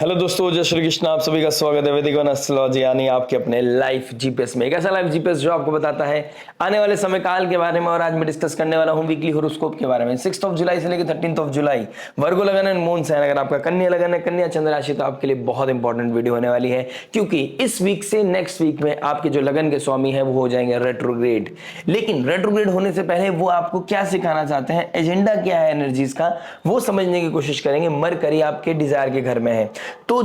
Hello दोस्तों, जय श्री कृष्ण। आप सभी का स्वागत है वैदिक वन एस्ट्रोलॉजी यानी आपके अपने लाइफ जीपीएस में। एक ऐसा लाइफ जीपीएस जो आपको बताता है आने वाले समय काल के बारे में। और आज मैं डिस्कस करने वाला हूं वीकली होरोस्कोप के बारे में। 6 जुलाई से लेकर 13 जुलाई वर्गो लगन है, मून साइन। अगर आपका कन्या लगन है, कन्या चंद्र राशि, तो आपके लिए बहुत इंपॉर्टेंट वीडियो होने वाली है, क्योंकि इस वीक से नेक्स्ट वीक में आपके जो लगन के स्वामी है वो हो जाएंगे रेट्रोग्रेड। लेकिन रेट्रोग्रेड होने से पहले वो आपको क्या सिखाना चाहते हैं, एजेंडा क्या है एनर्जीज का, वो समझने की कोशिश करेंगे। मरकरी आपके डिजायर के घर में है, तो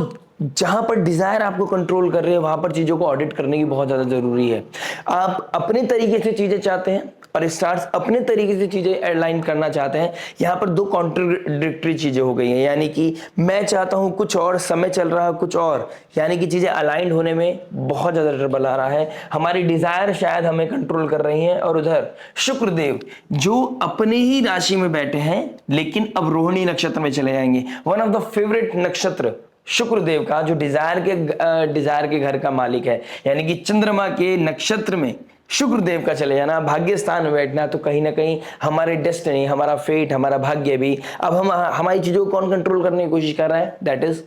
जहां पर डिजायर आपको कंट्रोल कर रहे हैं वहां पर चीजों को ऑडिट करने की बहुत ज्यादा जरूरी है। आप अपने तरीके से चीजें चाहते हैं और स्टार्स अपने तरीके से चीजें अलाइन करना चाहते हैं। यहां पर दो कॉन्ट्रडिक्टरी चीजें हो गई हैं, यानी कि मैं चाहता हूं कुछ और, समय चल रहा है कुछ और, यानी कि चीजें अलाइन होने में बहुत ज्यादा ट्रबल आ रहा है। हमारी डिजायर शायद हमें कंट्रोल कर रही हैं। और उधर शुक्रदेव जो अपने ही राशि में बैठे हैं लेकिन अब रोहिणी नक्षत्र में चले जाएंगे। वन ऑफ द फेवरेट नक्षत्र शुक्रदेव का, जो डिजायर के घर का मालिक है, यानी कि चंद्रमा के नक्षत्र में शुक्रदेव का चले जाना, भाग्य स्थान में बैठना, तो कहीं ना कहीं हमारे डेस्टिनी, हमारा फेट, हमारा भाग्य भी अब हमारी चीजों को कौन कंट्रोल करने की कोशिश कर रहा है, दैट इज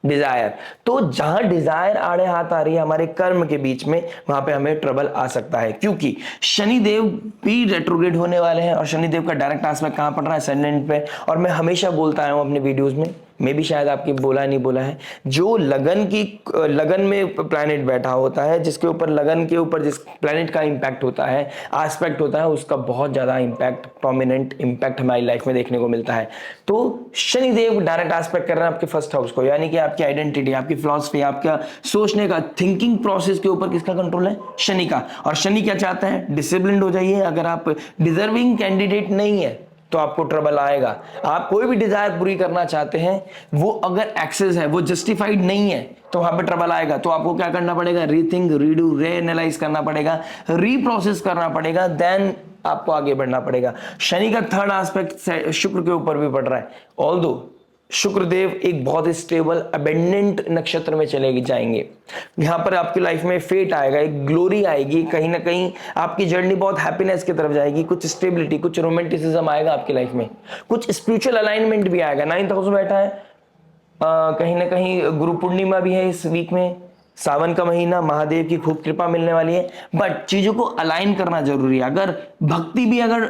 डिजायर। तो जहां डिजायर आड़े हाथ आ रही है हमारे कर्म के बीच में, वहां पे हमें ट्रबल आ सकता है, क्योंकि शनिदेव भी रेट्रोग्रेड होने वाले हैं। और शनिदेव का डायरेक्ट आस्पेक्ट कहां पड़ रहा है, असेंडेंट पे। और मैं हमेशा बोलता आया हूं अपने वीडियोस में भी शायद आपकी बोला नहीं बोला है, जो लगन में प्लैनेट बैठा होता है, जिसके ऊपर लगन के ऊपर जिस प्लैनेट का इंपैक्ट होता है, एस्पेक्ट होता है, उसका बहुत ज्यादा इंपैक्ट, प्रोमिनेंट इंपैक्ट हमारी लाइफ में देखने को मिलता है। तो शनिदेव डायरेक्ट एस्पेक्ट कर रहे हैं आपके फर्स्ट हाउस को, यानी कि आपकी आइडेंटिटी, आपकी फिलॉसफी, आपका सोचने का, थिंकिंग प्रोसेस के ऊपर किसका कंट्रोल है, शनि का। और शनि क्या चाहता है, डिसिप्लिन्ड हो जाइए। अगर आप डिजर्विंग कैंडिडेट नहीं है तो आपको ट्रबल आएगा। आप कोई भी डिजायर पूरी करना चाहते हैं, वो अगर एक्सेस है, वो जस्टिफाइड नहीं है, तो वहां पे ट्रबल आएगा। तो आपको क्या करना पड़ेगा, रीथिंक, रीडू, रीएनालाइज करना पड़ेगा, रीप्रोसेस करना पड़ेगा, देन आपको आगे बढ़ना पड़ेगा। शनि का थर्ड एस्पेक्ट शुक्र के ऊपर भी पड़ रहा है। ऑल्दो शुक्रदेव एक बहुत ही स्टेबल अबेंडेंट नक्षत्र में चले जाएंगे, यहां पर आपकी लाइफ में फेट आएगा, एक ग्लोरी आएगी, कहीं ना कहीं आपकी जर्नी बहुत हैप्पीनेस की तरफ जाएगी, कुछ स्टेबिलिटी, कुछ रोमांटिसिज्म आएगा आपकी लाइफ में, कुछ स्पिरिचुअल अलाइनमेंट भी आएगा। 9th हाउस बैठा है, कहीं ना कहीं गुरु पूर्णिमा भी है इस वीक में, सावन का महीना, महादेव की खूब कृपा मिलने वाली है। बट चीजों को अलाइन करना जरूरी है। अगर भक्ति भी अगर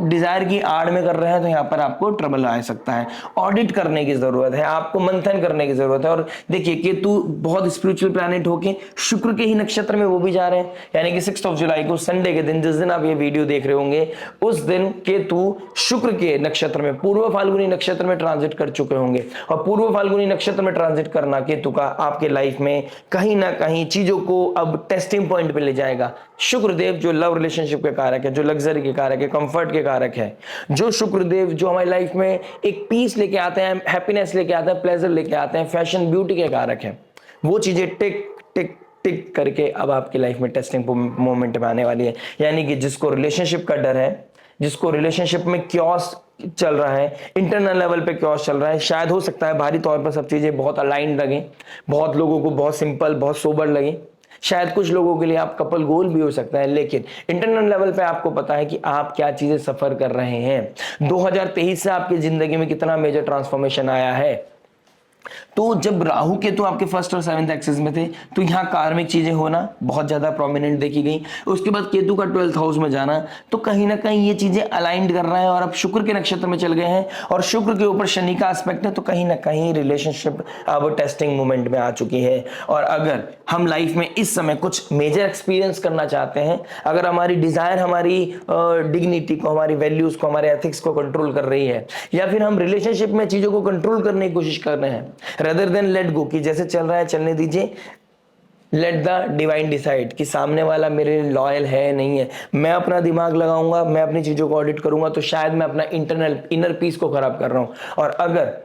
डिजायर की आड़ में कर रहे हैं तो यहाँ पर आपको ट्रबल आ सकता है। ऑडिट करने की जरूरत है, आपको मंथन करने की जरूरत है। और देखिए केतु बहुत स्पिरिचुअल प्लैनेट होके शुक्र के ही नक्षत्र में वो भी जा रहे हैं, यानी कि 6 जुलाई को, संडे के दिन, जिस दिन आप ये वीडियो देख रहे होंगे, उस दिन केतु शुक्र के नक्षत्र में, पूर्व फाल्गुनी नक्षत्र में ट्रांजिट कर चुके होंगे। और पूर्व फाल्गुनी नक्षत्र में ट्रांजिट करना केतु का आपके लाइफ में कहीं ना कहीं चीजों को अब टेस्टिंग पॉइंट पे ले जाएगा। शुक्रदेव जो लव रिलेशनशिप के कारक है, जो लग्जरी के कारक है, कंफर्ट के कारक है, जो शुक्रदेव जो हमारी लाइफ में एक पीस लेके आते हैं, हैप्पीनेस लेके आते हैं, प्लेजर लेके आते हैं, फैशन ब्यूटी के कारक है, वो चीजें टिक टिक टिक करके अब आपकी लाइफ में टेस्टिंग मोमेंट में आने वाली है। यानी कि जिसको रिलेशनशिप का डर है, जिसको रिलेशनशिप में क्योस चल रहा है, इंटरनल लेवल पे क्योस चल रहा है, शायद हो सकता है बाहरी तौर पर सब चीजें बहुत अलाइन लगे, बहुत लोगों को बहुत सिंपल, बहुत सोबर लगे, शायद कुछ लोगों के लिए आप कपल गोल भी हो सकता है, लेकिन इंटरनल लेवल पे आपको पता है कि आप क्या चीजें सफर कर रहे हैं। 2023 से आपकी जिंदगी में कितना मेजर ट्रांसफॉर्मेशन आया है। तो जब राहु के तो आपके फर्स्ट और 7th एक्सिस में थे, तो यहां कार्मिक चीजें होना बहुत ज्यादा प्रोमिनेंट देखी गई। उसके बाद केतु का 12th हाउस में जाना, तो कहीं ना कहीं ये चीजें अलाइंड कर रहा है। और अब शुक्र के नक्षत्र में चल गए हैं और शुक्र के ऊपर शनि का एस्पेक्ट है, तो कहीं ना कहीं रिलेशनशिप अब टेस्टिंग मोमेंट में आ चुकी है। और अगर हम लाइफ में इस समय कुछ मेजर एक्सपीरियंस करना चाहते हैं, अगर हमारी डिजायर हमारी डिग्निटी को, हमारी वैल्यूज को, हमारे एथिक्स को कंट्रोल कर रही है, या फिर हम रिलेशनशिप में चीजों को कंट्रोल करने की कोशिश कर रहे हैं, रेदर देन लेट गो, कि जैसे चल रहा है चलने दीजिए, लेट द डिवाइन डिसाइड, कि सामने वाला मेरे लॉयल है नहीं है, मैं अपना दिमाग लगाऊंगा, मैं अपनी चीजों को ऑडिट करूंगा, तो शायद मैं अपना इंटरनल इनर पीस को खराब कर रहा हूं। और अगर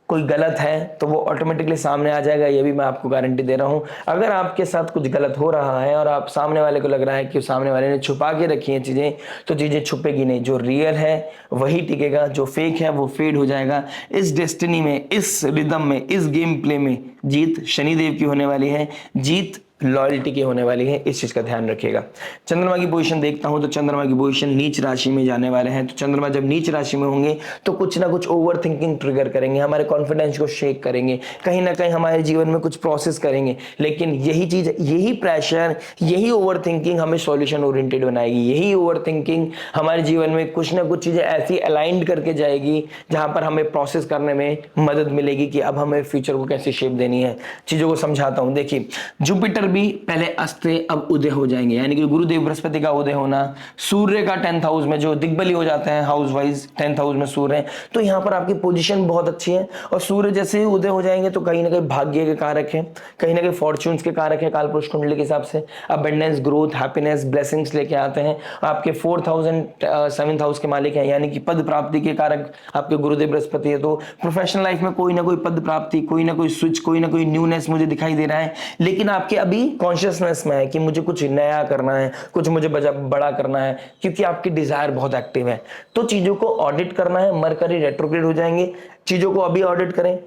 कोई गलत है तो वो ऑटोमेटिकली सामने आ जाएगा, ये भी मैं आपको गारंटी दे रहा हूं। अगर आपके साथ कुछ गलत हो रहा है और आप सामने वाले को लग रहा है कि सामने वाले ने छुपा के रखी हैं चीजें, तो चीजें छुपेगी नहीं। जो रियल है वही टिकेगा, जो फेक है वो फेड हो जाएगा। इस डेस्टिनी में, इस रिदम में, इस गेम प्ले में जीत शनिदेव की होने वाली है, जीत लॉयल्टी की होने वाली है, इस चीज का ध्यान रखिएगा। चंद्रमा की पोजीशन देखता हूं तो चंद्रमा की पोजीशन नीच राशि में जाने वाले हैं। तो चंद्रमा जब नीच राशि में होंगे तो कुछ ना कुछ ओवर थिंकिंग ट्रिगर करेंगे, हमारे कॉन्फिडेंस को शेक करेंगे, कहीं ना कहीं हमारे जीवन में कुछ प्रोसेस करेंगे। लेकिन यही चीज, यही प्रेशर, यही ओवर थिंकिंग हमें सॉल्यूशन ओरिएंटेड बनाएगी। यही ओवर थिंकिंग हमारे जीवन में कुछ ना कुछ चीजें ऐसी अलाइंड करके जाएगी जहां पर हमें प्रोसेस करने में मदद मिलेगी कि अब हमें फ्यूचर को कैसे शेप देनी है। चीजों को समझाता हूं। देखिए, जुपिटर भी पहले अस्त थे, अब उदय हो जाएंगे, यानी कि गुरुदेव बृहस्पति का उदय होना, सूर्य का 10th हाउस में जो दिग्बली हो जाते हैं हाउस वाइज, 10th हाउस में सूर्य है, तो यहाँ पर आपकी पोजीशन बहुत अच्छी है। और सूर्य जैसे ही उदय हो जाएंगे तो कहीं ना कहीं भाग्य के कारक है, कहीं ना कहीं फॉर्च्यून्स के कारक है, कालपुरुष कुंडली के हिसाब से अबंडेंस, ग्रोथ, हैप्पीनेस, ब्लेसिंग्स लेके आते हैं। आपके 4th house and 7th house के मालिक है, यानी कि पद प्राप्ति के कारक आपके गुरुदेव बृहस्पति है। तो प्रोफेशनल लाइफ में कोई ना कोई पद प्राप्ति, कोई ना कोई स्विच, कोई ना कोई न्यूनेस मुझे दिखाई दे रहा है। लेकिन आपके अभी कॉन्शियसनेस में है कि मुझे कुछ नया करना है, कुछ मुझे बड़ा करना है, क्योंकि आपकी डिजायर बहुत एक्टिव है। तो चीजों को ऑडिट करना है। मरकरी रेट्रोग्रेड हो जाएंगे, चीजों को अभी ऑडिट करें।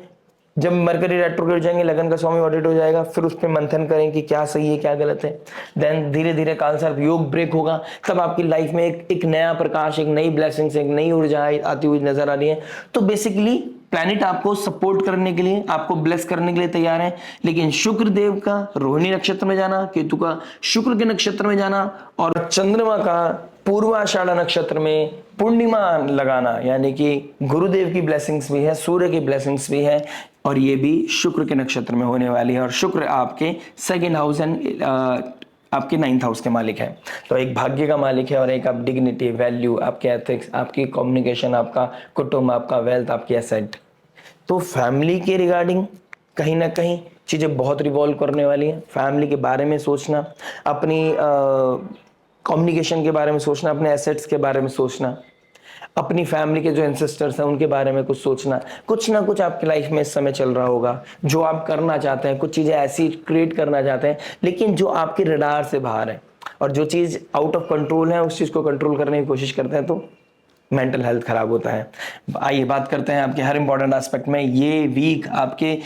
जब मरकरी रेट्रोग्रेड हो जाएंगे, लगन का स्वामी ऑडिट हो जाएगा, फिर उस पर मंथन करें कि क्या सही है क्या गलत है। देन धीरे धीरे काल सर्प योग ब्रेक होगा, तब आपकी लाइफ में एक नया प्रकाश, एक नई ब्लेसिंग्स, एक नई ऊर्जा आती हुई नजर आ रही है। तो बेसिकली प्लैनेट आपको सपोर्ट करने के लिए, आपको ब्लेस करने के लिए तैयार है। लेकिन शुक्र देव का रोहिणी नक्षत्र में जाना, केतु का शुक्र के नक्षत्र में जाना और चंद्रमा का पूर्वाषाढ़ नक्षत्र में पूर्णिमा लगाना, यानी कि गुरुदेव की ब्लेसिंग्स भी है, सूर्य की ब्लेसिंग्स भी है, और ये भी शुक्र के नक्षत्र में होने वाली है। और शुक्र आपके 2nd हाउस एंड आपके 9th हाउस के मालिक है। तो एक भाग्य का मालिक है और एक आप डिग्निटी, वैल्यू, आपके एथिक्स, आपकी कम्युनिकेशन, आपका कुटुंब, आपका वेल्थ, आपकी एसेट। तो फैमिली के रिगार्डिंग कहीं ना कहीं चीजें बहुत रिवॉल्व करने वाली हैं। फैमिली के बारे में सोचना, अपनी कम्युनिकेशन के बारे में सोचना, अपने एसेट्स के बारे में सोचना, अपनी फैमिली के जो एंसेस्टर्स हैं उनके बारे में कुछ सोचना। कुछ ना कुछ आपकी लाइफ में इस समय चल रहा होगा जो आप करना चाहते हैं, कुछ चीजें ऐसी क्रिएट करना चाहते हैं लेकिन जो आपके रडार से बाहर है, और जो चीज आउट ऑफ कंट्रोल है उस चीज को कंट्रोल करने की कोशिश करते हैं तो मेंटल हेल्थ खराब होता है। आइए बात करते हैं आपके हर इंपॉर्टेंट एस्पेक्ट में। ये वीक आपके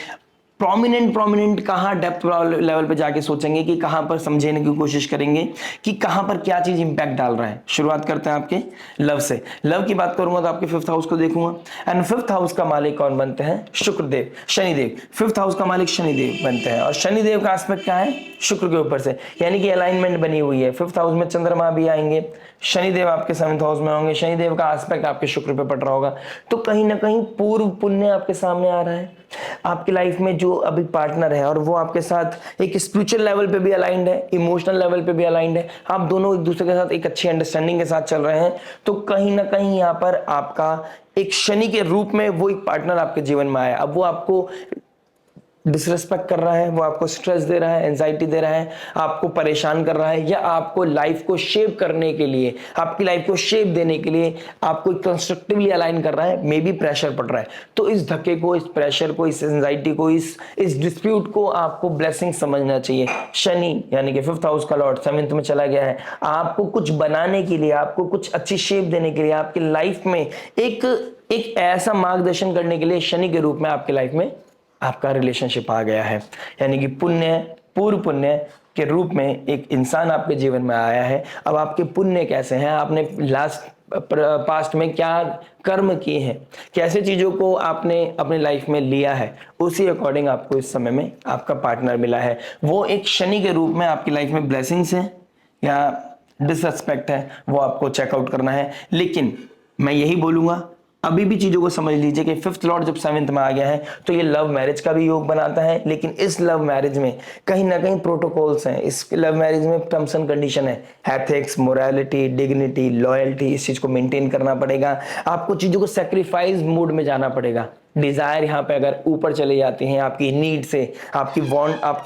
प्रोमिनेंट कहाँ डेप्थ लेवल पे जाके सोचेंगे कि कहाँ पर समझने की कोशिश करेंगे कि कहाँ पर क्या चीज इंपैक्ट डाल रहा है। शुरुआत करते हैं आपके लव से। लव की बात करूंगा तो आपके 5th हाउस को देखूंगा, एंड 5th हाउस का मालिक कौन बनते हैं? शुक्रदेव, शनिदेव। 5th हाउस का मालिक शनिदेव बनते हैं, और शनिदेव का एस्पेक्ट क्या है? शुक्र के ऊपर से, यानी कि अलाइनमेंट बनी हुई है। 5th हाउस में चंद्रमा भी आएंगे, शनिदेव आपके 7th हाउस में होंगे, शनिदेव का एस्पेक्ट आपके शुक्र पे पड़ रहा होगा। तो कहीं ना कहीं पूर्व पुण्य आपके सामने आ रहा है। आपकी लाइफ में जो अभी पार्टनर है और वो आपके साथ एक स्पिरिचुअल लेवल पे भी अलाइंड है, इमोशनल लेवल पे भी अलाइंड है, आप दोनों एक दूसरे के साथ एक अच्छी अंडरस्टैंडिंग के साथ चल रहे हैं। तो कहीं ना कहीं यहाँ पर आपका एक शनि के रूप में वो एक पार्टनर आपके जीवन में आया। अब वो आपको डिसरेस्पेक्ट कर रहा है, वो आपको स्ट्रेस दे रहा है, एंजाइटी दे रहा है, आपको परेशान कर रहा है, या आपको लाइफ को शेप करने के लिए, आपकी लाइफ को शेप देने के लिए आपको कंस्ट्रक्टिवली अलाइन कर रहा है, मे बी प्रेशर पड़ रहा है। तो इस धक्के को, इस प्रेशर को, इस एंजाइटी को, इस डिस्प्यूट को आपको ब्लेसिंग समझना चाहिए। शनि यानी कि 5th हाउस का लॉर्ड 7th में चला गया है, आपको कुछ बनाने के लिए, आपको कुछ अच्छी शेप देने के लिए, आपकी लाइफ में एक ऐसा मार्गदर्शन करने के लिए शनि के रूप में आपकी लाइफ में आपका रिलेशनशिप आ गया है। यानी कि पुण्य, पूर्व पुण्य के रूप में एक इंसान आपके जीवन में आया है। अब आपके पुण्य कैसे हैं, आपने पास्ट में क्या कर्म किए हैं, कैसे चीजों को आपने अपनी लाइफ में लिया है, उसी अकॉर्डिंग आपको इस समय में आपका पार्टनर मिला है। वो एक शनि के रूप में आपकी लाइफ में ब्लेसिंग्स है या डिसरेस्पेक्ट है, वो आपको चेकआउट करना है। लेकिन मैं यही बोलूंगा, अभी भी चीजों को समझ लीजिए कि 5th लॉर्ड जब 7th में आ गया है तो ये लव मैरिज का भी योग बनाता है। लेकिन इस लव मैरिज में कहीं ना कहीं प्रोटोकॉल्स हैं, इस लव मैरिज में टर्म्स एंड कंडीशन है, एथिक्स, मोरालिटी, डिग्निटी, लॉयल्टी, इस चीज को मेंटेन करना पड़ेगा। आपको चीजों को सेक्रीफाइस मोड में जाना पड़ेगा। डिजायर यहाँ पे अगर ऊपर चली जाती है, आपकी नीड से आपकी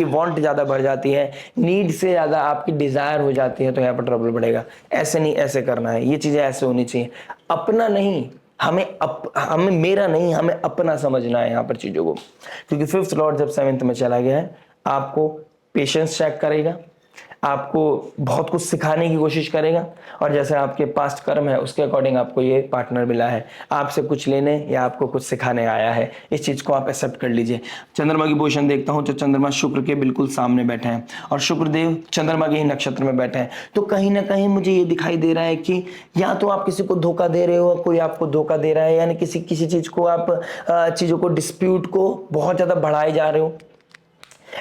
वांट ज्यादा बढ़ जाती है, नीड से ज्यादा आपकी डिजायर हो जाती है, तो यहाँ पर ट्रबल बढ़ेगा। ऐसे नहीं, ऐसे करना है, ये चीजें ऐसे होनी चाहिए। अपना नहीं, हमें मेरा नहीं, हमें अपना समझना है यहाँ पर चीजों को। क्योंकि 5th लॉर्ड जब 7th में चला गया है, आपको पेशेंस चेक करेगा, आपको बहुत कुछ सिखाने की कोशिश करेगा, और जैसे आपके पास्ट कर्म है उसके अकॉर्डिंग आपको ये पार्टनर मिला है, आपसे कुछ लेने या आपको कुछ सिखाने आया है, इस चीज को आप एक्सेप्ट कर लीजिए। चंद्रमा की पोजीशन देखता हूं तो चंद्रमा शुक्र के बिल्कुल सामने बैठे हैं और शुक्रदेव चंद्रमा के ही नक्षत्र में बैठे हैं, तो कहीं ना कहीं मुझे ये दिखाई दे रहा है कि या तो आप किसी को धोखा दे रहे हो, कोई आपको धोखा दे रहा है, यानी किसी किसी चीज को आप चीजों को डिस्प्यूट को बहुत ज्यादा बढ़ाए जा रहे हो,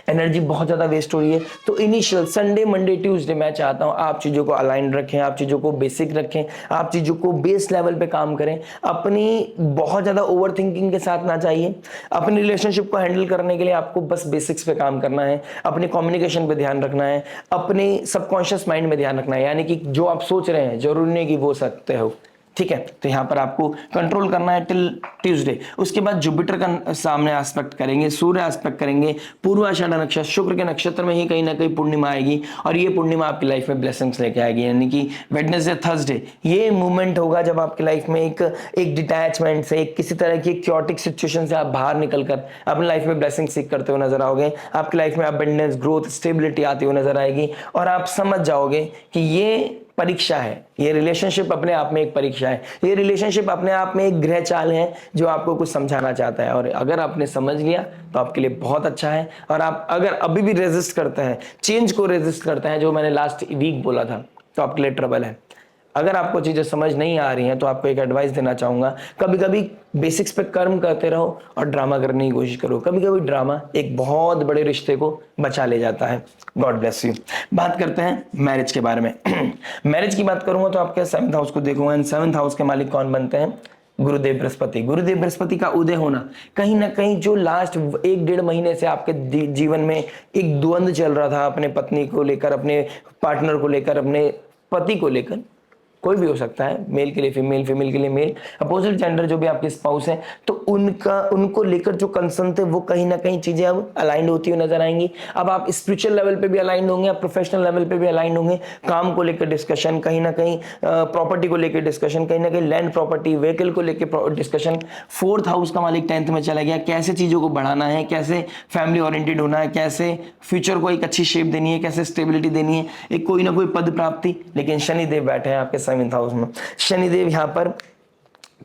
एनर्जी बहुत ज्यादा वेस्ट हो रही है। तो इनिशियल संडे मंडे ट्यूसडे मैं चाहता हूं आप चीजों को अलाइन रखें, आप चीजों को बेसिक रखें, आप चीजों को बेस लेवल पे काम करें, अपनी बहुत ज्यादा ओवर थिंकिंग के साथ ना चाहिए। अपनी रिलेशनशिप को हैंडल करने के लिए आपको बस बेसिक्स पे काम करना है, अपने कम्युनिकेशन पे ध्यान रखना है, अपने सबकॉन्शियस माइंड में ध्यान रखना है, यानी कि जो आप सोच रहे हैं जरूरी नहीं कि वो सत्य हो, ठीक है। तो यहां पर आपको कंट्रोल करना है टिल ट्यूसडे। उसके बाद जुपिटर का सामने एस्पेक्ट करेंगे, सूर्य एस्पेक्ट करेंगे, पूर्वाषाढ़ नक्षत्र शुक्र के नक्षत्र में ही कहीं ना कहीं पूर्णिमा आएगी, और ये पूर्णिमा आपकी लाइफ में ब्लेसिंग्स लेके आएगी, यानी कि वेडनेसडे थर्सडे ये मूवमेंट होगा जब आपकी लाइफ में एक डिटैचमेंट से, एक किसी तरह की क्योटिक सिचुएशन से आप बाहर निकलकर अपनी लाइफ में ब्लेसिंग सीख करते हुए नजर आओगे। आपकी लाइफ में अबंडेंस, ग्रोथ, स्टेबिलिटी आती हुई नजर आएगी, और आप समझ जाओगे कि ये परीक्षा है, ये रिलेशनशिप अपने आप में एक परीक्षा है, ये रिलेशनशिप अपने आप में एक गृह चाल है जो आपको कुछ समझाना चाहता है, और अगर आपने समझ लिया तो आपके लिए बहुत अच्छा है। और आप अगर अभी भी रेजिस्ट करते हैं, चेंज को रेजिस्ट करते हैं, जो मैंने लास्ट वीक बोला था, तो आपके लिए ट्रबल है। अगर आपको चीजें समझ नहीं आ रही हैं तो आपको एक एडवाइस देना चाहूंगा, कभी कभी बेसिक्स पे कर्म करते रहो और ड्रामा करने की कोशिश करो। कभी कभी ड्रामा एक बहुत बड़े रिश्ते को बचा ले जाता है। God bless you. बात करते हैं मैरिज के बारे में। मैरिज की बात करूंगा तो आपके 7th हाउस को देखूंगा, एंड 7th हाउस के मालिक कौन बनते हैं? गुरुदेव बृहस्पति। गुरुदेव बृहस्पति का उदय होना कहीं ना कहीं जो लास्ट 1-1.5 महीने से आपके जीवन में एक द्वंद्व चल रहा था, अपने पत्नी को लेकर, अपने पार्टनर को लेकर, अपने पति को लेकर, कोई भी हो सकता है, मेल के लिए फीमेल, फीमेल के लिए मेल, अपोजिट जेंडर जो भी आपके स्पाउस हैं, तो उनको लेकर जो कंसर्न थे वो कहीं ना कहीं चीजें अब अलाइंड होती हुई नजर आएंगी। अब आप स्पिरिचुअल लेवल पे भी अलाइंड होंगे, आप प्रोफेशनल लेवल पे भी अलाइंड होंगे। काम को लेकर डिस्कशन, कहीं ना कहीं प्रॉपर्टी को लेकर डिस्कशन, कहीं ना कहीं लैंड प्रॉपर्टी, व्हीकल को लेकर डिस्कशन। 4th हाउस का मालिक 10th में चला गया, कैसे चीजों को बढ़ाना है, कैसे फैमिली ओरिएंटेड होना है, कैसे फ्यूचर को एक अच्छी शेप देनी है, कैसे स्टेबिलिटी देनी है, एक कोई ना कोई पद प्राप्ति। लेकिन शनिदेव बैठे हैं आपके 7th हाउस में। शनिदेव यहाँ पर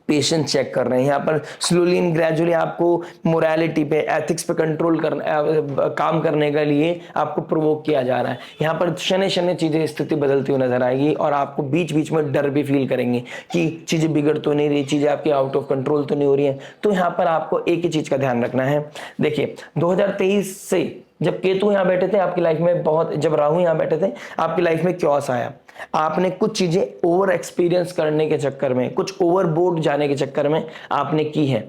पेशेंस चेक कर रहे हैं, यहाँ पर स्लोली एंड ग्रेजुअली आपको मोरालिटी पे, एथिक्स पे कंट्रोल काम करने के लिए आपको प्रोवोक किया जा रहा है। यहाँ पर शनि शनि चीजें, स्थिति बदलती हुई नजर आएगी, और आपको बीच बीच में डर भी फील करेंगे कि चीजें बिगड़ तो नहीं रही, चीजें आपकी आउट ऑफ कंट्रोल तो नहीं हो रही है। तो यहाँ पर आपको एक ही चीज का ध्यान रखना है। देखिए 2023 से जब केतु यहाँ बैठे थे आपकी लाइफ में, बहुत, जब राहु यहाँ बैठे थे आपकी लाइफ में क्योस आया। आपने कुछ चीजें ओवर एक्सपीरियंस करने के चक्कर में, कुछ ओवरबोर्ड जाने के चक्कर में आपने की है,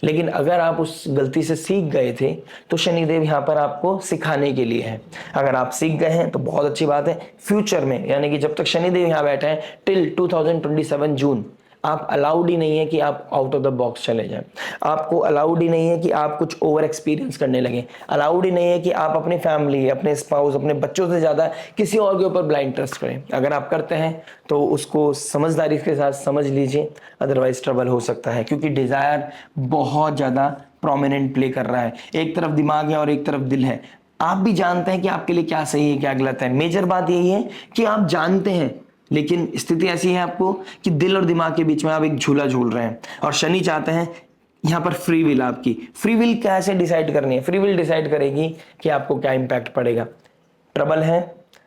लेकिन अगर आप उस गलती से सीख गए थे तो शनिदेव यहाँ पर आपको सिखाने के लिए है। अगर आप सीख गए हैं तो बहुत अच्छी बात है। फ्यूचर में, यानी कि जब तक शनिदेव यहाँ बैठे हैं टिल 2027 जून, आप अलाउड ही नहीं है कि आप आउट ऑफ द बॉक्स चले जाएं। आपको अलाउड ही नहीं है कि आप कुछ ओवर एक्सपीरियंस करने लगे। अलाउड ही नहीं है कि आप अपनी फैमिली, अपने स्पाउस, अपने बच्चों से ज्यादा किसी और के ऊपर ब्लाइंड ट्रस्ट करें। अगर आप करते हैं तो उसको समझदारी के साथ समझ लीजिए, अदरवाइज ट्रबल हो सकता है, क्योंकि डिजायर बहुत ज्यादा प्रोमिनेंट प्ले कर रहा है। एक तरफ दिमाग है और एक तरफ दिल है। आप भी जानते हैं कि आपके लिए क्या सही है, क्या गलत है। मेजर बात यही है कि आप जानते हैं, लेकिन स्थिति ऐसी है आपको कि दिल और दिमाग के बीच में आप एक झूला झूल रहे हैं। और शनि चाहते हैं यहां पर फ्री विल, आपकी फ्री विल कैसे डिसाइड करनी है? फ्री विल डिसाइड करेगी कि आपको क्या इंपैक्ट पड़ेगा। ट्रबल है,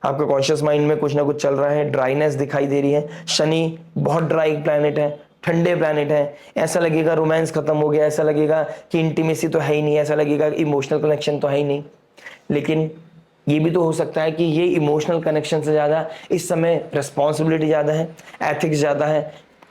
आपके कॉन्शियस माइंड में कुछ ना कुछ चल रहा है, ड्राइनेस दिखाई दे रही है। शनि बहुत ड्राई प्लैनेट है, ठंडे प्लैनेट है। ऐसा लगेगा रोमांस खत्म हो गया, ऐसा लगेगा कि इंटीमेसी तो है ही नहीं, ऐसा लगेगा इमोशनल कनेक्शन तो है ही नहीं। लेकिन ये भी तो हो सकता है कि ये इमोशनल कनेक्शन से ज्यादा इस समय रिस्पॉन्सिबिलिटी ज्यादा है, एथिक्स ज्यादा है,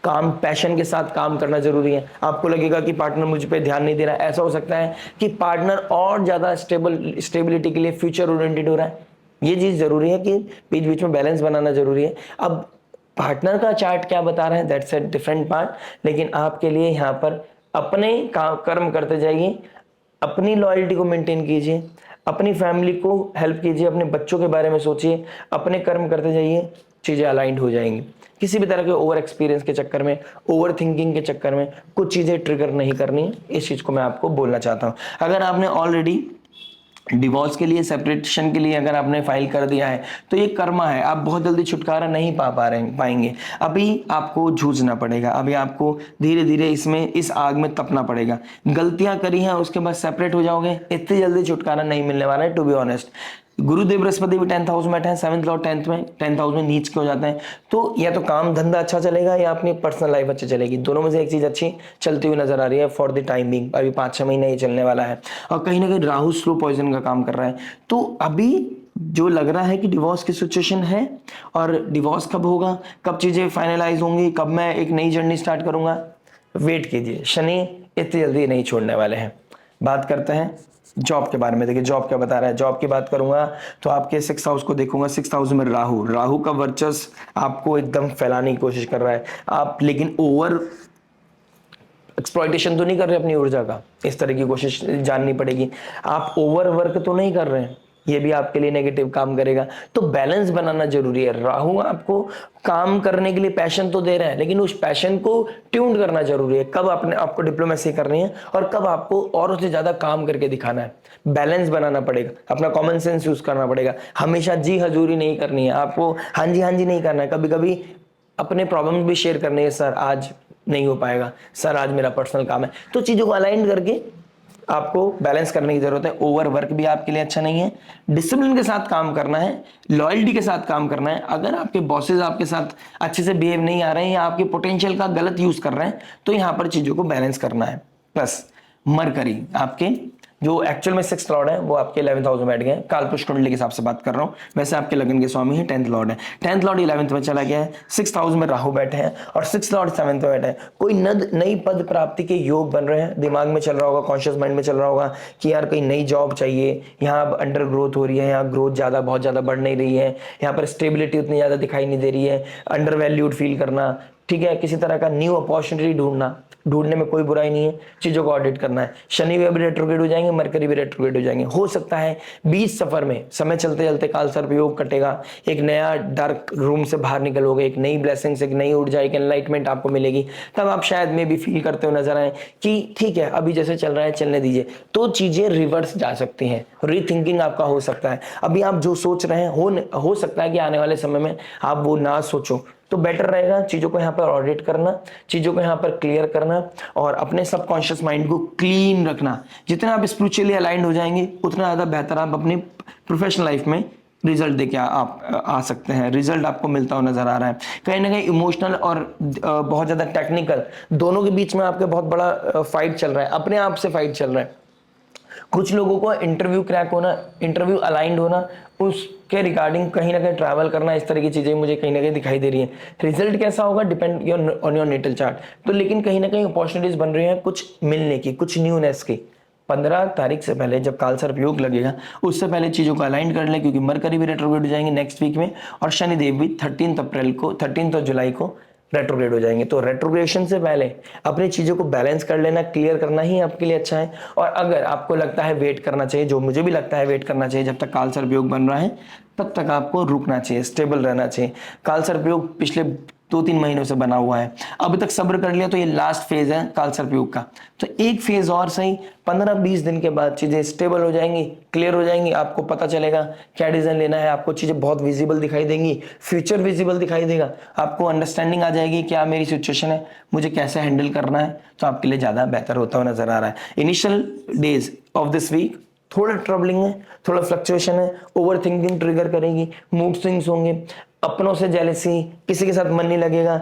काम, पैशन के साथ काम करना जरूरी है। आपको लगेगा कि पार्टनर मुझ पे ध्यान नहीं दे रहा है। ऐसा हो सकता है कि पार्टनर और ज्यादा स्टेबिलिटी के लिए फ्यूचर ओरिएंटेड हो रहा है। ये चीज जरूरी है कि बीच बीच में बैलेंस बनाना जरूरी है। अब पार्टनर का चार्ट क्या बता रहा है, दैट्स अ डिफरेंट पार्ट। लेकिन आपके लिए यहाँ पर अपने कर्म करते जाइए, अपनी लॉयल्टी को मेंटेन कीजिए, अपनी फैमिली को हेल्प कीजिए, अपने बच्चों के बारे में सोचिए, अपने कर्म करते जाइए, चीजें अलाइंड हो जाएंगी। किसी भी तरह के ओवर एक्सपीरियंस के चक्कर में, ओवर थिंकिंग के चक्कर में कुछ चीजें ट्रिगर नहीं करनी है। इस चीज को मैं आपको बोलना चाहता हूं। अगर आपने ऑलरेडी डिवोर्स के लिए, सेपरेशन के लिए अगर आपने फाइल कर दिया है तो ये कर्मा है, आप बहुत जल्दी छुटकारा नहीं पाएंगे। अभी आपको जूझना पड़ेगा, अभी आपको धीरे धीरे इसमें इस आग में तपना पड़ेगा। गलतियां करी हैं उसके बाद सेपरेट हो जाओगे, इतनी जल्दी छुटकारा नहीं मिलने वाला है, टू बी ऑनेस्ट। गुरुदेव बृहस्पति भी 10th हाउस में बैठे हैं, 7th लॉर्ड 10th हाउस में नीच के हो जाते हैं। तो या तो काम धंधा अच्छा चलेगा या अपनी पर्सनल लाइफ अच्छी चलेगी, दोनों में से एक चीज अच्छी चलती हुई नजर आ रही है फॉर द टाइमिंग। अभी 5-6 महीने ये चलने वाला है। और कहीं ना कहीं राहु स्लो पॉइजन का काम कर रहा है। तो अभी जो लग रहा है कि डिवोर्स की सिचुएशन है, और डिवोर्स कब होगा, कब चीजें फाइनलाइज होंगी, कब मैं एक नई जर्नी स्टार्ट करूंगा, वेट कीजिए। शनि इतनी जल्दी नहीं छोड़ने वाले हैं। बात करते हैं जॉब के बारे में। देखिए जॉब क्या बता रहा है। जॉब की बात करूंगा तो आपके 6th हाउस को देखूंगा। 6th हाउस में राहु का वर्चस्व आपको एकदम फैलाने की कोशिश कर रहा है। आप लेकिन ओवर एक्सप्लॉइटेशन तो नहीं कर रहे अपनी ऊर्जा का, इस तरह की कोशिश जाननी पड़ेगी। आप ओवर वर्क तो नहीं कर रहे हैं, ये भी आपके लिए नेगेटिव काम करेगा। तो बैलेंस बनाना जरूरी है। राहु आपको काम करने के लिए पैशन तो दे रहे हैं, लेकिन उस पैशन को ट्यून करना जरूरी है। कब अपने आपको डिप्लोमेसी करनी है और कब आपको और से ज्यादा काम करके दिखाना है, बैलेंस बनाना पड़ेगा। अपना कॉमन सेंस यूज करना पड़ेगा। हमेशा जी हजूरी नहीं करनी है आपको, हाँ जी नहीं करना है। कभी कभी अपने प्रॉब्लम भी शेयर करने हैं। सर आज नहीं हो पाएगा, सर आज मेरा पर्सनल काम है। तो चीजों को अलाइन करके आपको बैलेंस करने की जरूरत है। ओवर वर्क भी आपके लिए अच्छा नहीं है। डिसिप्लिन के साथ काम करना है, लॉयल्टी के साथ काम करना है। अगर आपके बॉसेस आपके साथ अच्छे से बिहेव नहीं आ रहे हैं या आपके पोटेंशियल का गलत यूज कर रहे हैं, तो यहां पर चीजों को बैलेंस करना है। प्लस मरकरी आपके जो एक्चुअल में 6th लॉर्ड है वो आपके 11th हाउस में बैठ गए। कालपुरुष कुंडली के हिसाब से बात कर रहा हूं, वैसे आपके लगन के स्वामी है 10th लॉर्ड है। 10th लॉर्ड 11th में चला गया है। 6th हाउस में राहु बैठे हैं और 6th लॉर्ड 7th में बैठे हैं। कोई नई पद प्राप्ति के योग बन रहे हैं। दिमाग में चल रहा होगा, कॉन्शियस माइंड में चल रहा होगा कि यार कोई नई जॉब चाहिए, यहाँ अंडर ग्रोथ हो रही है, यहाँ ग्रोथ ज्यादा बहुत ज्यादा बढ़ नहीं रही है, यहाँ पर स्टेबिलिटी उतनी ज्यादा दिखाई नहीं दे रही है, अंडर वैल्यूड फील करना, ठीक है। किसी तरह का न्यू अपॉर्चुनिटी ढूंढने में कोई बुराई नहीं है। चीजों को ऑडिट करना है। शनि भी रेट्रोग्रेड हो जाएंगे, मरकरी भी रेट्रोग्रेड हो जाएंगे। हो सकता है 20 सफर में समय चलते चलते काल सर्प योग कटेगा, एक नया डार्क रूम से बाहर निकलोगे, एक नई ब्लेसिंग्स, एक नई ऊर्जा, एक एनलाइटमेंट आपको मिलेगी। तब आप शायद में भी फील करते हुए नजर आए कि ठीक है अभी जैसे चल रहा है चलने दीजिए। तो चीजें रिवर्स जा सकती हैं, रीथिंकिंग आपका हो सकता है। अभी आप जो सोच रहे हैं हो सकता है कि आने वाले समय में आप वो ना सोचो। तो बेटर रहेगा चीजों को यहाँ पर ऑडिट करना, चीजों को यहाँ पर क्लियर करना और अपने सबकॉन्शियस माइंड को क्लीन रखना। जितना आप स्पिरिचुअली अलाइंड हो जाएंगे उतना ज्यादा बेहतर आप अपनी प्रोफेशनल लाइफ में रिजल्ट देके आप आ सकते हैं। रिजल्ट आपको मिलता हुआ नजर आ रहा है। कहीं ना कहीं इमोशनल और बहुत ज्यादा टेक्निकल दोनों के बीच में आपके बहुत बड़ा फाइट चल रहा है, अपने आप से फाइट चल रहा है। कुछ लोगों को इंटरव्यू क्रैक होना, इंटरव्यू अलाइंड होना, उसके रिगार्डिंग कहीं ना कहीं ट्रैवल करना, इस तरह की चीजें मुझे कहीं ना कहीं दिखाई दे रही है। रिजल्ट कैसा होगा depend on your natal chart. तो लेकिन कहीं ना कहीं अपॉर्चुनिटीज बन रही हैं कुछ मिलने की, कुछ न्यूनेस की। 15 तारीख से पहले जब काल सर्प योग लगेगा उससे पहले चीजों को अलाइन कर लें, क्योंकि मरकरी भी रेट्रोग्रेड हो जाएंगे नेक्स्ट वीक में और शनिदेव भी 13 जुलाई को रेट्रोग्रेड हो जाएंगे। तो रेट्रोग्रेशन से पहले अपनी चीजों को बैलेंस कर लेना, क्लियर करना ही आपके लिए अच्छा है। और अगर आपको लगता है वेट करना चाहिए, जो मुझे भी लगता है वेट करना चाहिए, जब तक काल सर्प योग बन रहा है तब तक आपको रुकना चाहिए, स्टेबल रहना चाहिए। काल सर्प योग पिछले 2-3 महीनों से बना हुआ है, अभी तक सब्र कर लिया तो ये लास्ट फेज है काल सर्प योग का। तो एक फेज और सही, 15-20 दिन के बाद चीजें स्टेबल हो जाएंगी, क्लियर हो जाएंगी। आपको पता चलेगा क्या डिसीजन लेना है, आपको चीजें बहुत विजिबल दिखाई देंगी, फ्यूचर विजिबल दिखाई देगा, आपको अंडरस्टैंडिंग आ जाएगी क्या मेरी सिचुएशन है, मुझे कैसे हैंडल करना है। तो आपके लिए ज्यादा बेहतर होता हुआ नजर आ रहा है। Initial days of this week थोड़ा ट्रबलिंग है, थोड़ा फ्लक्चुएशन है, ओवर थिंकिंग ट्रिगर करेगी, मूड स्विंग्स होंगे, अपनों से जेलसी, किसी के साथ मन नहीं लगेगा,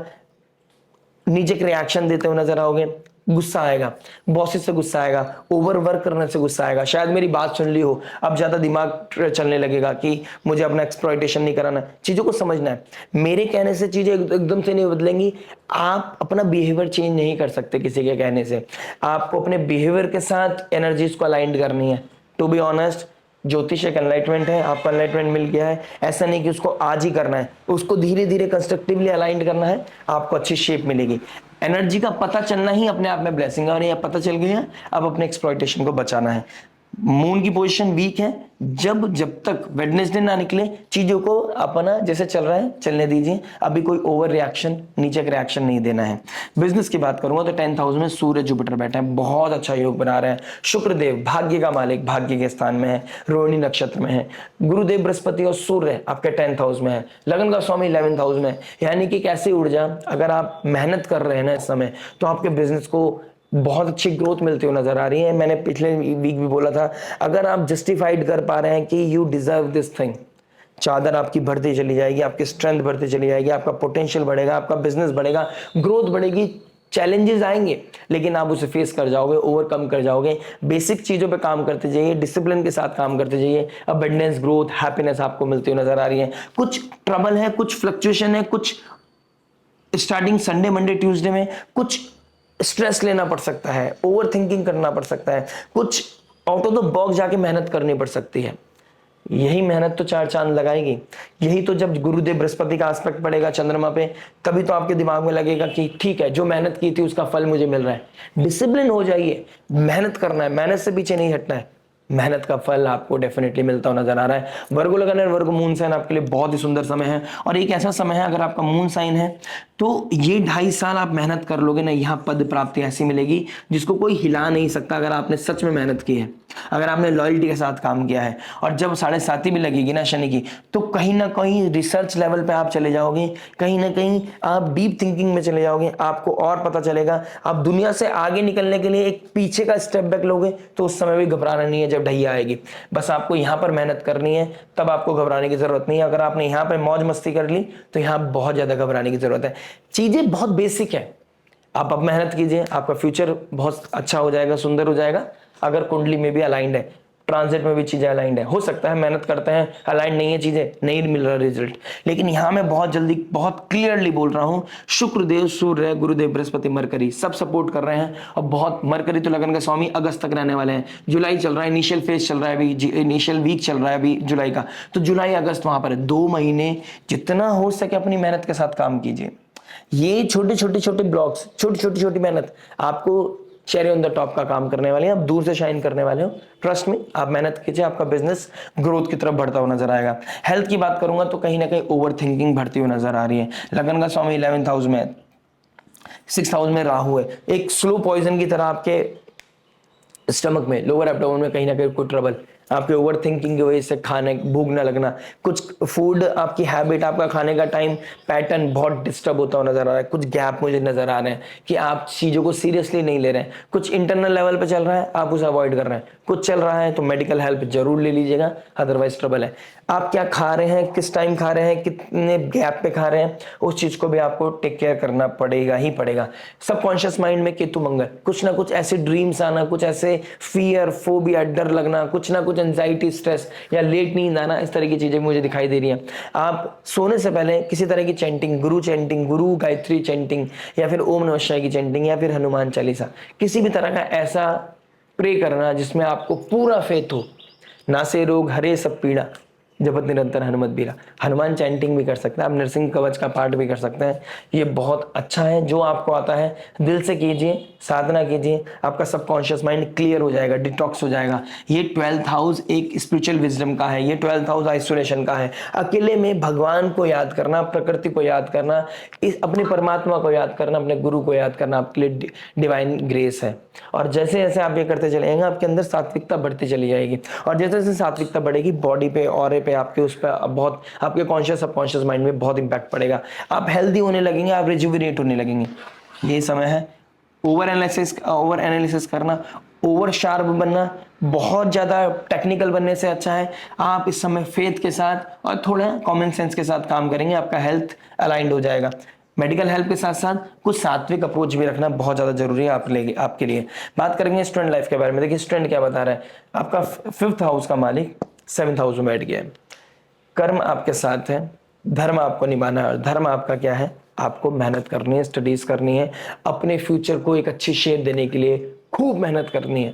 नीचे के रिएक्शन देते हुए नजर आओगे, गुस्सा आएगा, बॉसेस से गुस्सा आएगा, ओवर वर्क करने से गुस्सा आएगा। शायद मेरी बात सुन ली हो, अब ज्यादा दिमाग चलने लगेगा कि मुझे अपना एक्सप्लॉइटेशन नहीं कराना। चीजों को समझना है, मेरे कहने से चीजें एकदम से नहीं बदलेंगी। आप अपना बिहेवियर चेंज नहीं कर सकते किसी के कहने से। आपको अपने बिहेवियर के साथ एनर्जीज को अलाइंड करनी है। टू बी ऑनेस्ट, ज्योतिष एक एनलाइटमेंट है, आपको एनलाइटमेंट मिल गया है। ऐसा नहीं कि उसको आज ही करना है, उसको धीरे धीरे कंस्ट्रक्टिवली अलाइंड करना है, आपको अच्छी शेप मिलेगी। एनर्जी का पता चलना ही अपने आप में ब्लेसिंग है और ये पता चल गया है, अब अपने एक्सप्लॉइटेशन को बचाना है। मून की पोजीशन वीक है, जब तक वेडनेसडे ना निकले चीजों को अपना जैसे चल रहा है चलने दीजिए, अभी कोई ओवर रिएक्शन, नीचे का रिएक्शन नहीं देना है। बिजनेस की बात करूंगा तो 10th हाउस में सूर्य जुपिटर बैठा है, बहुत अच्छा योग बना रहे हैं। शुक्रदेव भाग्य का मालिक भाग्य के स्थान में है, रोहिणी नक्षत्र में है। गुरुदेव बृहस्पति और सूर्य आपके 10th हाउस में है, लगन का स्वामी 11th हाउस में है। यानी कि कैसी ऊर्जा, अगर आप मेहनत कर रहे हैं ना इस समय, तो आपके बिजनेस को बहुत अच्छी ग्रोथ मिलती हुई नजर आ रही है। मैंने पिछले वीक भी बोला था, अगर आप जस्टिफाइड कर पा रहे हैं कि यू डिजर्व दिस थिंग, चादर आपकी बढ़ती चली जाएगी, आपकी स्ट्रेंथ बढ़ती चली जाएगी, आपका पोटेंशियल बढ़ेगा, आपका बिजनेस बढ़ेगा, ग्रोथ बढ़ेगी। चैलेंजेस आएंगे लेकिन आप उसे फेस कर जाओगे, ओवरकम कर जाओगे। बेसिक चीजों पे काम करते जाइए, डिसिप्लिन के साथ काम करते जाइए, अबंडेंस, ग्रोथ, हैप्पीनेस आपको मिलती हुई नजर आ रही है। कुछ ट्रबल है, कुछ फ्लक्चुएशन है, कुछ स्टार्टिंग संडे मंडे ट्यूसडे में कुछ स्ट्रेस लेना पड़ सकता है, ओवर थिंकिंग करना पड़ सकता है, कुछ आउट ऑफ द बॉक्स जाके मेहनत करनी पड़ सकती है। यही मेहनत तो चार चांद लगाएगी। यही तो जब गुरुदेव बृहस्पति का एस्पेक्ट पड़ेगा चंद्रमा पे, तभी तो आपके दिमाग में लगेगा कि ठीक है, जो मेहनत की थी उसका फल मुझे मिल रहा है। डिसिप्लिन हो जाइए, मेहनत करना है, मेहनत से पीछे नहीं हटना है, मेहनत का फल आपको डेफिनेटली मिलता हुआ नजर आ रहा है। वर्गो लगन और वर्गो मून साइन आपके लिए बहुत ही सुंदर समय है, और एक ऐसा समय है, अगर आपका मून साइन है तो ये 2.5 साल आप मेहनत कर लोगे ना, यहाँ पद प्राप्ति ऐसी मिलेगी जिसको कोई हिला नहीं सकता, अगर आपने सच में मेहनत की है, अगर आपने लॉयल्टी के साथ काम किया है। और जब 7.5 भी लगेगी ना शनि की, तो कहीं ना कहीं रिसर्च लेवल पे आप चले जाओगे, कहीं ना कहीं आप डीप थिंकिंग में चले जाओगे, आपको और पता चलेगा। आप दुनिया से आगे निकलने के लिए एक पीछे का स्टेप बैक लोगे तो उस समय भी घबराना नहीं है जब ढैया आएगी। बस आपको यहाँ पर मेहनत करनी है, तब आपको घबराने की जरूरत नहीं है। अगर आपने यहाँ पर मौज मस्ती कर ली तो यहाँ बहुत ज्यादा घबराने की जरूरत है। चीजें बहुत बेसिक है, आप अब मेहनत कीजिए, आपका फ्यूचर बहुत अच्छा हो जाएगा, सुंदर हो जाएगा। अगर कुंडली में भी अलाइंड है, ट्रांजिट में भी चीजें अलाइंड है, हो सकता है मेहनत करते हैं अलाइंड नहीं है चीजें, नहीं मिल रहा रिजल्ट, लेकिन यहां मैं बहुत जल्दी बहुत क्लियरली बोल रहा हूं, शुक्रदेव, सूर्य, गुरुदेव, बृहस्पति, मरकरी सब सपोर्ट कर रहे हैं। और बहुत, मरकरी तो लगन का स्वामी अगस्त तक रहने वाले हैं। जुलाई चल रहा है, इनिशियल फेज चल रहा है अभी, इनिशियल वीक चल रहा है अभी जुलाई का, तो जुलाई अगस्त वहां पर है, 2 महीने जितना हो सके अपनी मेहनत के साथ काम कीजिए। ये छोटे छोटे छोटे ब्लॉक्स, छोटी छोटी छोटी मेहनत आपको चेरी ऑन द टॉप का काम करने वाले हैं, आप दूर से शाइन करने वाले हो। ट्रस्ट में आप मेहनत कीजिए, आपका बिजनेस ग्रोथ की तरफ बढ़ता हुआ नजर आएगा। हेल्थ की बात करूंगा तो कहीं ना कहीं ओवर थिंकिंग बढ़ती हुई नजर आ रही है। लगन का स्वामी 11th हाउस में है, 6th हाउस में राहु है, एक स्लो पॉइजन की तरह आपके स्टमक में, लोअर एब्डोमेन में कहीं ना कहीं कोई ट्रबल, आपके ओवर थिंकिंग की वजह से खाने भूख न लगना, कुछ फूड आपकी हैबिट, आपका खाने का टाइम पैटर्न बहुत डिस्टर्ब होता हुआ नजर आ रहा है। कुछ गैप मुझे नजर आ रहे हैं कि आप चीजों को सीरियसली नहीं ले रहे हैं। कुछ इंटरनल लेवल पे चल रहा है, आप उसे अवॉइड कर रहे हैं। कुछ चल रहा है तो मेडिकल हेल्प जरूर ले लीजिएगा, अदरवाइज ट्रबल है। आप क्या खा रहे हैं, किस टाइम खा रहे हैं, कितने गैप पे खा रहे हैं, उस चीज को भी आपको टेक केयर करना पड़ेगा ही पड़ेगा। सबकॉन्शियस माइंड में केतु मंगल, कुछ ना कुछ ऐसे ड्रीम्स आना, कुछ ऐसे फियर, फोबिया, डर लगना, कुछ ना कुछ एंजाइटी, स्ट्रेस या लेट नींद आना, इस तरह की चीजें मुझे दिखाई दे रही हैं। आप सोने से पहले किसी तरह की चैंटिंग, गुरु गायत्री चैंटिंग, या फिर ओम नमः शिवाय की चैंटिंग, या फिर हनुमान चालीसा, किसी भी तरह का ऐसा प्रे करना जिसमें आपको पूरा फेथ हो। नासे रोग हरे सब पीड़ा, जपत निरंतर हनुमत बीरा। हनुमान चैंटिंग भी कर सकते हैं आप, नरसिंह कवच का पाठ भी कर सकते हैं। ये बहुत अच्छा है, जो आपको आता है दिल से कीजिए, साधना कीजिए, आपका सबकॉन्शियस माइंड क्लियर हो जाएगा, डिटॉक्स हो जाएगा। ये 12th हाउस एक स्पिरिचुअल विजडम का है, ये 12th हाउस आइसोलेशन का है। अकेले में भगवान को याद करना, प्रकृति को याद करना, इस अपने परमात्मा को याद करना, अपने गुरु को याद करना आपके लिए डिवाइन ग्रेस है। और जैसे जैसे आप ये करते चलेंगे, आपके अंदर सात्विकता बढ़ती चली जाएगी, और जैसे जैसे सात्विकता बढ़ेगी, बॉडी पे, ऑरे पे, आपके उस पर बहुत, आपके कॉन्शियस सबकॉन्शियस माइंड में बहुत इंपैक्ट पड़ेगा। आप हेल्दी होने लगेंगे, आप रिजुविनेट होने लगेंगे। ये समय है ओवर एनालिसिस करना, ओवर शार्प बनना, बहुत ज्यादा टेक्निकल बनने से अच्छा है आप इस समय फेथ के साथ और थोड़ा कॉमन सेंस के साथ काम करेंगे, आपका हेल्थ अलाइंड हो जाएगा। मेडिकल हेल्प के साथ साथ कुछ सात्विक अप्रोच भी रखना बहुत ज्यादा जरूरी है आपके लिए। बात करेंगे स्टूडेंट लाइफ के बारे में। देखिए स्टूडेंट क्या बता रहा है, आपका 5th हाउस का मालिक 7th हाउस में बैठ गया है। कर्म आपके साथ है, धर्म आपको निभाना है, और धर्म आपका क्या है, आपको मेहनत करनी है, स्टडीज करनी है, अपने फ्यूचर को एक अच्छी शेप देने के लिए खूब मेहनत करनी है।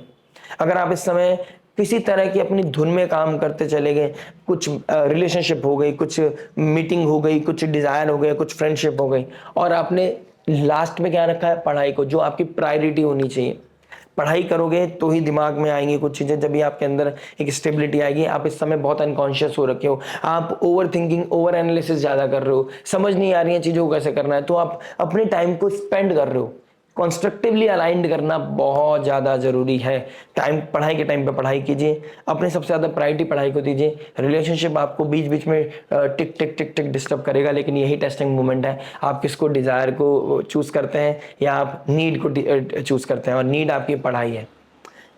अगर आप इस समय किसी तरह की अपनी धुन में काम करते चले गए, कुछ रिलेशनशिप हो गई, कुछ मीटिंग हो गई, कुछ डिजायर हो गया, कुछ फ्रेंडशिप हो गई, और आपने लास्ट में क्या रखा है, पढ़ाई को, जो आपकी प्रायोरिटी होनी चाहिए, पढ़ाई करोगे तो ही दिमाग में आएंगी कुछ चीज़ें, जब भी आपके अंदर एक स्टेबिलिटी आएगी। आप इस समय बहुत अनकॉन्शियस हो रखे हो, आप ओवर थिंकिंग, ओवर एनालिसिस ज़्यादा कर रहे हो, समझ नहीं आ रही है चीज़ों को कैसे करना है, तो आप अपने टाइम को स्पेंड कर रहे हो। कॉन्स्ट्रक्टिवली अलाइंड करना बहुत ज़्यादा जरूरी है। टाइम, पढ़ाई के टाइम पे पढ़ाई कीजिए, अपने सबसे ज़्यादा प्रायोरिटी पढ़ाई को दीजिए। रिलेशनशिप आपको बीच बीच में टिक टिक टिक टिक डिस्टर्ब करेगा, लेकिन यही टेस्टिंग मोमेंट है। आप किसको, डिज़ायर को चूज़ करते हैं या आप नीड को चूज़ करते हैं, और नीड आपकी पढ़ाई है।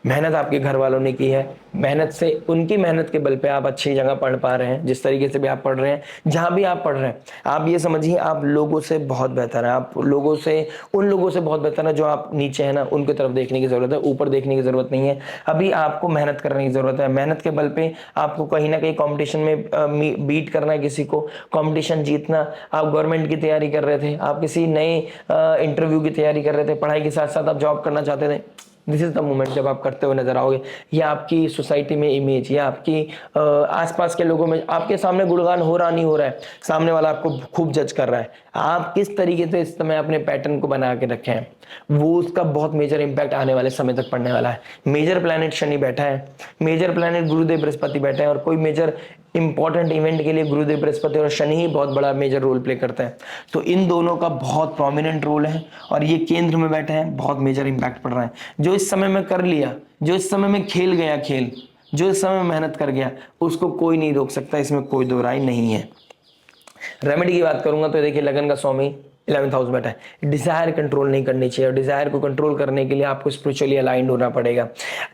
मेहनत आपके घर वालों ने की है, मेहनत से, उनकी मेहनत के बल पे आप अच्छी जगह पढ़ पा रहे हैं। जिस तरीके से भी आप पढ़ रहे हैं, जहां भी आप पढ़ रहे हैं, आप ये समझिए आप लोगों से बहुत बेहतर है। आप लोगों से, उन लोगों से बहुत बेहतर है जो आप नीचे है ना, उनकी तरफ देखने की जरूरत है, ऊपर देखने की जरूरत नहीं है। अभी आपको मेहनत करने की जरूरत है। मेहनत के बल पे आपको कहीं ना कहीं कॉम्पिटिशन में बीट करना है किसी को, कॉम्पिटिशन जीतना। आप गवर्नमेंट की तैयारी कर रहे थे, आप किसी नए इंटरव्यू की तैयारी कर रहे थे, पढ़ाई के साथ साथ आप जॉब करना चाहते थे, दिस इज द मोमेंट जब आप करते हुए नजर आओगे। या आपकी सोसाइटी में इमेज, या आपकी आसपास के लोगों में आपके सामने गुणगान हो रहा नहीं हो रहा है, सामने वाला आपको खूब जज कर रहा है, आप किस तरीके से इस समय अपने पैटर्न को बना के रखे हैं, वो उसका बहुत मेजर इंपैक्ट आने वाले समय तक पड़ने वाला है। मेजर प्लैनेट शनि बैठा है, मेजर प्लैनेट गुरुदेव बृहस्पति बैठे हैं, और कोई मेजर इंपॉर्टेंट इवेंट के लिए गुरुदेव बृहस्पति और शनि ही बहुत बड़ा मेजर रोल प्ले करते हैं। तो इन दोनों का बहुत प्रोमिनेंट रोल है, और ये केंद्र में बैठे हैं, बहुत मेजर इंपैक्ट पड़ रहा है। जो इस समय में कर लिया, जो इस समय में खेल गया खेल, जो इस समय में मेहनत कर गया, उसको कोई नहीं रोक सकता, इसमें कोई दो राय नहीं है। रेमेडी की बात करूंगा तो देखिए, लगन का स्वामी 11th हाउस बैठा है। डिजायर कंट्रोल नहीं करनी चाहिए, और डिजायर को कंट्रोल करने के लिए आपको स्पिरिचुअली अलाइंड होना पड़ेगा।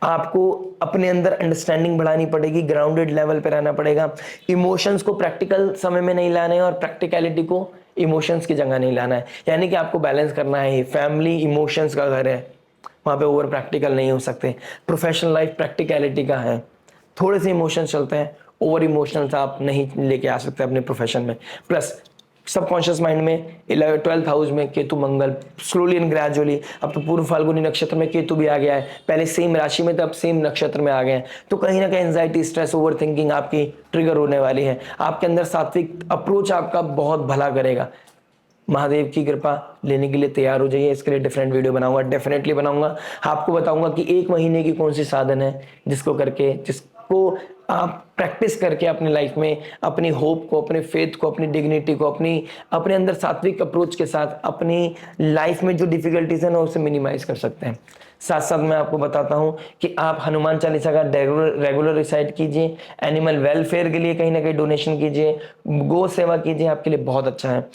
आपको अपने अंदर अंडरस्टैंडिंग बढ़ानी पड़ेगी, ग्राउंडेड लेवल पे रहना पड़ेगा। इमोशंस को प्रैक्टिकल समय में नहीं लाना है, और प्रैक्टिकलिटी को इमोशंस की जगह नहीं लाना है। यानी कि आपको बैलेंस करना है। फैमिली इमोशंस का घर है, वहां पे ओवर प्रैक्टिकल नहीं हो सकते। प्रोफेशनल लाइफ प्रैक्टिकलिटी का है, थोड़े से इमोशंस चलते हैं, ओवर इमोशनल्स आप नहीं लेके आ सकते अपने प्रोफेशन में। प्लस सबकॉन्शियस माइंड में 12th हाउस में केतु मंगल, स्लोली एंड ग्रेजुअली, अब तो पूर्व फाल्गुनी नक्षत्र में केतु भी आ गया है, पहले सेम राशि में था, अब सेम नक्षत्र में आ गए हैं। तो कहीं ना कहीं एंजाइटी, स्ट्रेस, ओवर थिंकिंग आपकी ट्रिगर होने वाली है। आपके अंदर सात्विक अप्रोच आपका बहुत भला करेगा। महादेव की कृपा लेने के लिए तैयार हो जाइए। इसके लिए डिफरेंट वीडियो बनाऊंगा, डेफिनेटली बनाऊंगा। आपको बताऊंगा कि एक महीने की कौन सी साधन है जिसको आप प्रैक्टिस करके अपनी लाइफ में अपनी होप को, अपने फेथ को, अपनी डिग्निटी को, अपने अंदर सात्विक अप्रोच के साथ अपनी लाइफ में जो डिफिकल्टीज है ना, उसे मिनिमाइज कर सकते हैं। साथ साथ मैं आपको बताता हूं कि आप हनुमान चालीसा का रेगुलर रिसाइट कीजिए, एनिमल वेलफेयर के लिए कहीं ना कहीं डोनेशन कीजिए, गो सेवा कीजिए, आपके लिए बहुत अच्छा है।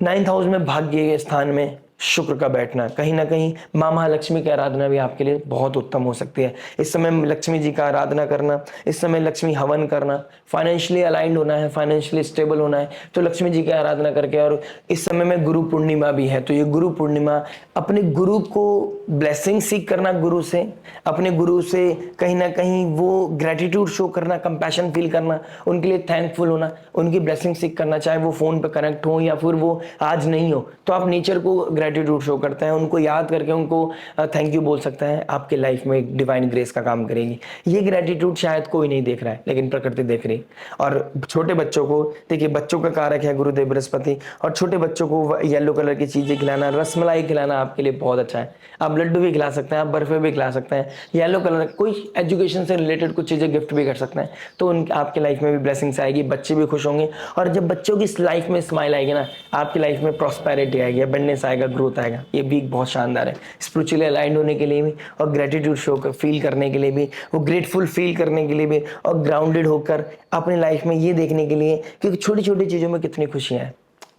9th हाउस में भाग्य के स्थान में शुक्र का बैठना, कहीं ना कहीं माँ महालक्ष्मी की आराधना भी आपके लिए बहुत उत्तम हो सकती है। इस समय लक्ष्मी जी का आराधना करना, इस समय लक्ष्मी हवन करना, फाइनेंशियली अलाइंड होना है, फाइनेंशियली स्टेबल होना है, तो लक्ष्मी जी की आराधना करके। और इस समय में गुरु पूर्णिमा भी है, तो ये गुरु पूर्णिमा, अपने गुरु को ब्लेसिंग सीख करना, गुरु से, अपने गुरु से कहीं ना कहीं वो ग्रेटिट्यूड शो करना, कंपैशन फील करना, उनके लिए थैंकफुल होना, उनकी ब्लेसिंग सीख करना, चाहे वो फोन पे कनेक्ट हो या फिर वो आज नहीं हो, तो आप नेचर को ग्रेटिट्यूड शो करते हैं, उनको याद करके उनको थैंक यू बोल सकते हैं। आपके लाइफ में एक डिवाइन ग्रेस का काम करेगी। ये ग्रेटिट्यूड शायद कोई नहीं देख रहा है, लेकिन प्रकृति देख रही। और छोटे बच्चों को देखिए, बच्चों का कारक है गुरुदेव बृहस्पति, और छोटे बच्चों को येलो कलर की चीजें खिलाना, रसमलाई खिलाना आपके लिए बहुत अच्छा है। आप लड्डू भी खिला सकते हैं, आप बर्फे भी खिला सकते हैं, येलो कलर कोई एजुकेशन से रिलेटेड कुछ चीजें गिफ्ट भी कर सकते हैं, तो उन आपके लाइफ में भी ब्लेसिंग्स आएगी, बच्चे भी खुश होंगे। और जब बच्चों की लाइफ में स्माइल आएगी ना, आपकी लाइफ में प्रॉस्पेरिटी आएगी, अबंडेंस आएगा, ग्रोथ आएगा। ये वीक बहुत शानदार है स्पिरिचुअली अलाइंड होने के लिए भी, और ग्रेटिट्यूड शो फील करने के लिए भी, वो ग्रेटफुल फील करने के लिए भी, और ग्राउंडेड होकर अपनी लाइफ में ये देखने के लिए कि छोटी छोटी चीजों में कितनी खुशियां हैं।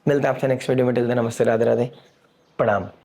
मिलता है आपसे नेक्स्ट वीडियो में। टिल देन नमस्ते, राधे राधे, प्रणाम।